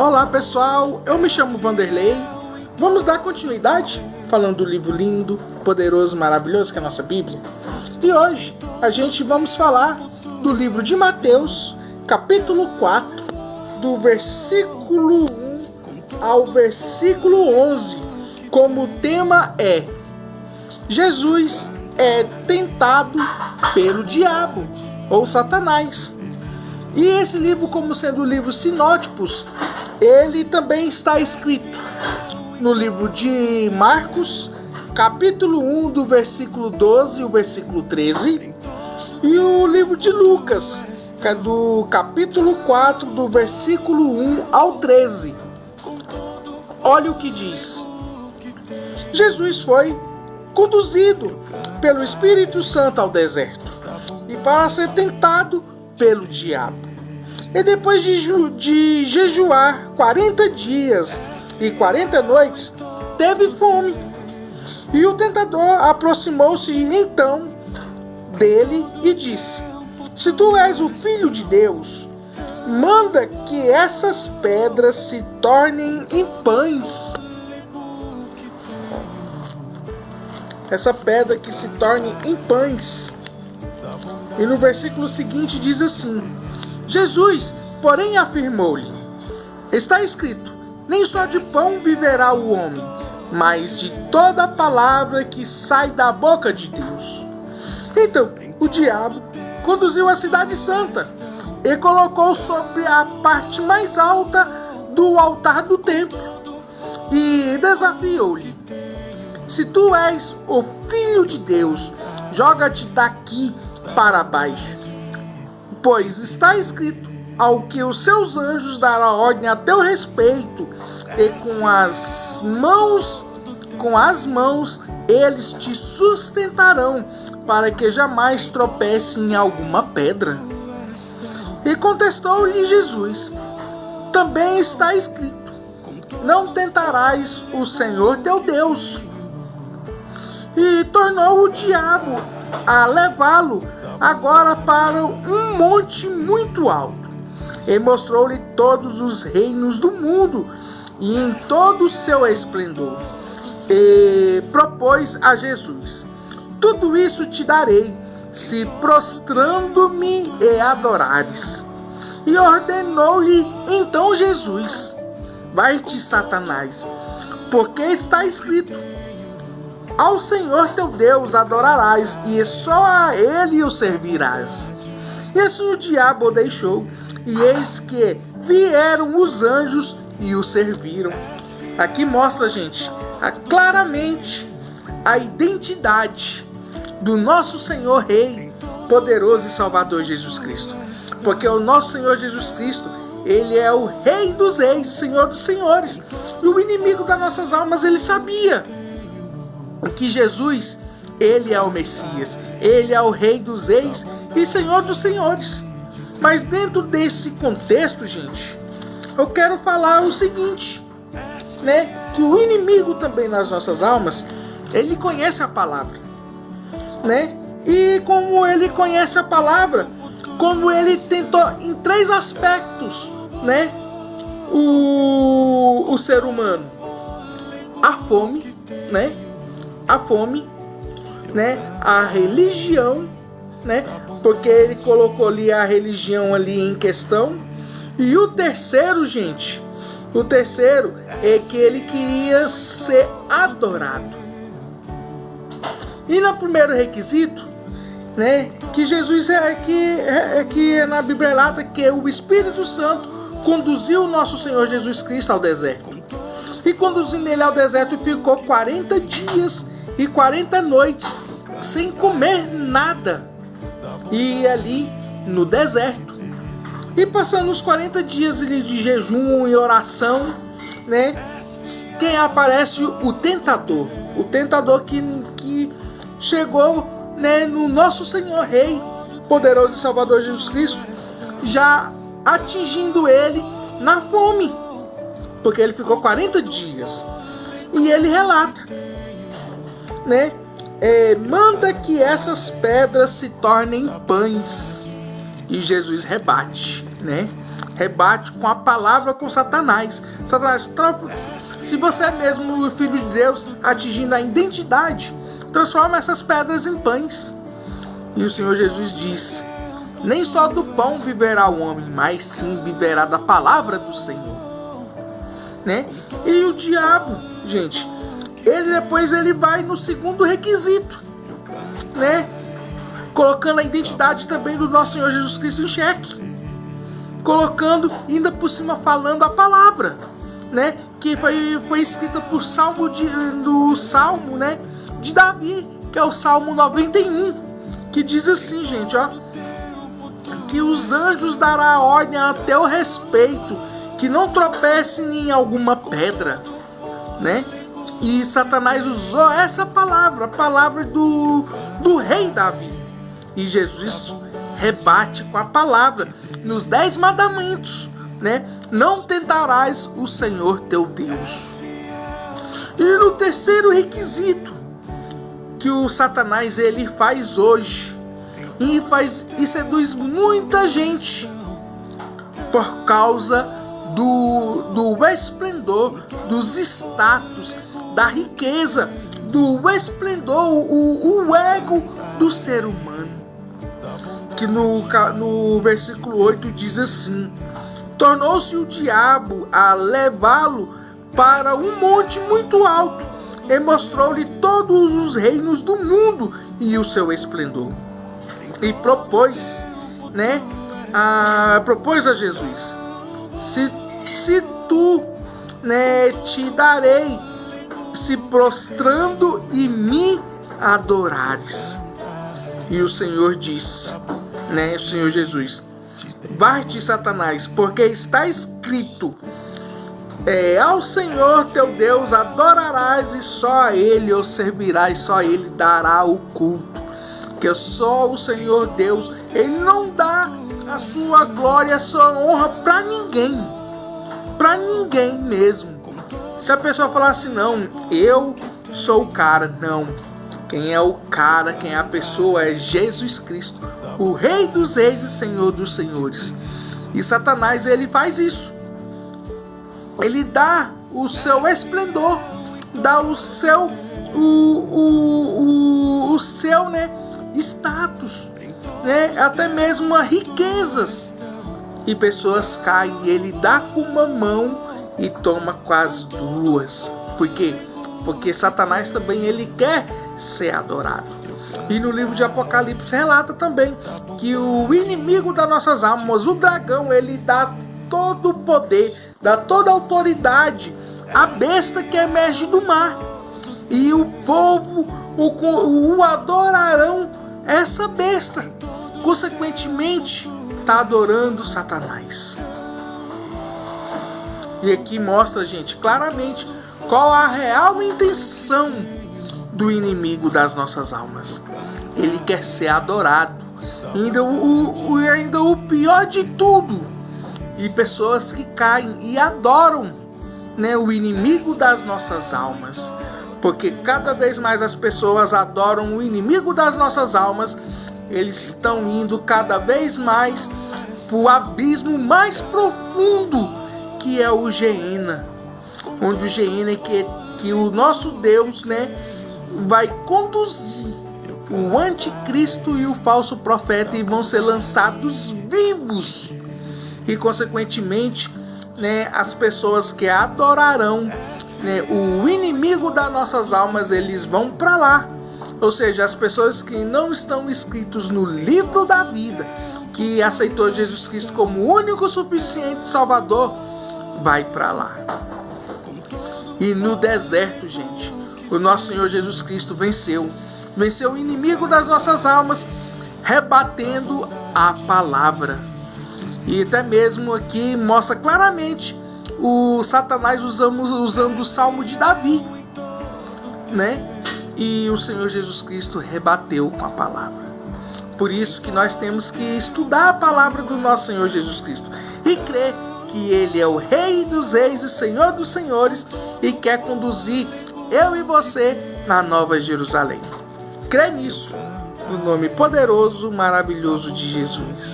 Olá pessoal, eu me chamo Vanderlei. Vamos dar continuidade falando do livro lindo, poderoso, maravilhoso que é a nossa Bíblia. E hoje a gente vamos falar do livro de Mateus, capítulo 4, do versículo 1 ao versículo 11, como o tema é Jesus é tentado pelo diabo ou Satanás. E esse livro, como sendo o livro sinóticos, ele também está escrito no livro de Marcos, capítulo 1, do versículo 12 e o versículo 13, e o livro de Lucas, que é do capítulo 4, do versículo 1 ao 13. Olha o que diz: Jesus foi conduzido pelo Espírito Santo ao deserto e para ser tentado pelo diabo. E depois de jejuar 40 dias e 40 noites, teve fome. E o tentador aproximou-se então dele e disse: Se tu és o Filho de Deus, manda que essas pedras se tornem em pães. Essa pedra que se torne em pães. E no versículo seguinte diz assim: Jesus, porém, afirmou-lhe: Está escrito, nem só de pão viverá o homem, mas de toda palavra que sai da boca de Deus. Então, o diabo conduziu a cidade santa e colocou sobre a parte mais alta do altar do templo e desafiou-lhe: Se tu és o Filho de Deus, joga-te daqui para baixo, pois está escrito, ao que os seus anjos darão ordem a teu respeito, e com as mãos eles te sustentarão, para que jamais tropece em alguma pedra. E contestou-lhe Jesus: Também está escrito, não tentarás o Senhor teu Deus. E tornou o diabo a levá-lo agora para um monte muito alto, e mostrou-lhe todos os reinos do mundo e em todo o seu esplendor, e propôs a Jesus: Tudo isso te darei, se prostrando-me e adorares. E ordenou-lhe então Jesus: Vai-te, Satanás, porque está escrito, ao Senhor teu Deus adorarás, e só a Ele o servirás. E assim o diabo o deixou, e eis que vieram os anjos e o serviram. Aqui mostra, gente, claramente a identidade do nosso Senhor Rei, poderoso e Salvador Jesus Cristo. Porque o nosso Senhor Jesus Cristo, Ele é o Rei dos Reis, Senhor dos Senhores. E o inimigo das nossas almas, ele sabia que Jesus, Ele é o Messias, Ele é o Rei dos Reis e Senhor dos Senhores. Mas dentro desse contexto, gente, eu quero falar o seguinte, né? Que o inimigo também nas nossas almas, ele conhece a palavra, né? E como ele conhece a palavra, como ele tentou em três aspectos, né? O ser humano: a fome, né? A fome, né? A religião, né? Porque ele colocou ali a religião ali em questão. E o terceiro, gente, o terceiro é que ele queria ser adorado. E no primeiro requisito, né? Que Jesus que na Bíblia relata que o Espírito Santo conduziu o nosso Senhor Jesus Cristo ao deserto. E conduzindo ele ao deserto, ficou 40 dias e 40 noites sem comer nada, e ali no deserto. E passando os 40 dias de jejum e oração, né? Quem aparece? O tentador que chegou, né, no nosso Senhor Rei, poderoso e Salvador Jesus Cristo, já atingindo ele na fome, porque ele ficou 40 dias. E ele relata, né? Manda que essas pedras se tornem pães. E Jesus rebate, né? rebate com a palavra com Satanás. Satanás, se você é mesmo o Filho de Deus, atingindo a identidade, transforma essas pedras em pães. E o Senhor Jesus diz: nem só do pão viverá o homem, mas sim viverá da palavra do Senhor. Né? E o diabo, gente, ele vai no segundo requisito, né? Colocando a identidade também do nosso Senhor Jesus Cristo em xeque. Colocando, ainda por cima, falando a palavra, né? Que foi escrita do Salmo, né? De Davi, que é o Salmo 91, que diz assim, gente, ó: que os anjos dará ordem a teu respeito, que não tropece em alguma pedra, né? E Satanás usou essa palavra, a palavra do rei Davi. E Jesus rebate com a palavra nos 10 mandamentos, né? Não tentarás o Senhor teu Deus. E no terceiro requisito que o Satanás ele faz hoje, e seduz muita gente por causa do esplendor, dos status, da riqueza, do esplendor, o ego do ser humano. Que no versículo 8 diz assim: tornou-se o diabo a levá-lo para um monte muito alto e mostrou-lhe todos os reinos do mundo e o seu esplendor. E propôs, né, propôs a Jesus: se tu, né, te darei, se prostrando e me adorares. E o Senhor disse, né, o Senhor Jesus: vai-te, Satanás, porque está escrito: ao Senhor teu Deus adorarás e só a Ele o servirás, só a Ele dará o culto. Que só o Senhor Deus, Ele não dá a sua glória, a sua honra para ninguém mesmo. Se a pessoa falar assim: não, eu sou o cara, não. Quem é o cara, quem é a pessoa é Jesus Cristo, o Rei dos Reis e Senhor dos Senhores. E Satanás, ele faz isso. Ele dá o seu esplendor, dá o seu né, status, né, até mesmo a riquezas. E pessoas caem, e ele dá com uma mão e toma com as duas. Por quê? Porque Satanás também ele quer ser adorado. E no livro de Apocalipse relata também que o inimigo das nossas almas, o dragão, ele dá todo o poder, dá toda a autoridade à besta que emerge do mar. E o povo o adorarão essa besta. Consequentemente, está adorando Satanás. E aqui mostra, gente, claramente qual a real intenção do inimigo das nossas almas. Ele quer ser adorado. Ainda o pior de tudo, e pessoas que caem e adoram, né, o inimigo das nossas almas. Porque cada vez mais as pessoas adoram o inimigo das nossas almas, eles estão indo cada vez mais para o abismo mais profundo, que é o Geena. Onde o Geena é que o nosso Deus, né, vai conduzir o anticristo e o falso profeta, e vão ser lançados vivos. E consequentemente, né, as pessoas que adorarão, né, o inimigo das nossas almas, eles vão para lá. Ou seja, as pessoas que não estão escritos no livro da vida, que aceitou Jesus Cristo como o único suficiente Salvador, vai para lá. E no deserto, gente, o nosso Senhor Jesus Cristo venceu o inimigo das nossas almas, rebatendo a palavra. E até mesmo aqui mostra claramente o Satanás usando o Salmo de Davi, né? E o Senhor Jesus Cristo rebateu com a palavra. Por isso que nós temos que estudar a palavra do nosso Senhor Jesus Cristo e crer que Ele é o Rei dos Reis e Senhor dos Senhores, e quer conduzir eu e você na Nova Jerusalém. Crê nisso, no nome poderoso, maravilhoso de Jesus.